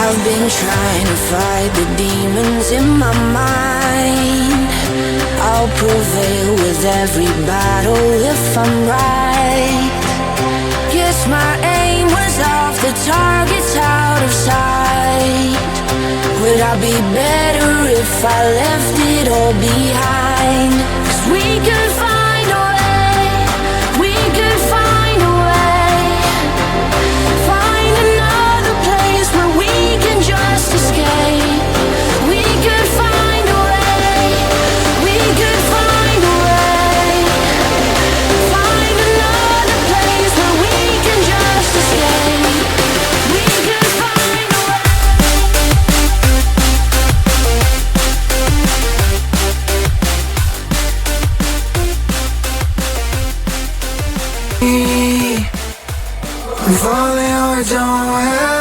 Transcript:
I've been trying to fight the demons in my mind. I'll prevail with every battle if I'm right. Guess my aim was off, the target's out of sight. Would I be better if I left it all behind? 'Cause we could find a way, we could find a way. Find another place where we can just escape. We could find a way, we could find a way. Find another place where we can just escape. We could find a way. I'm falling hard, don't have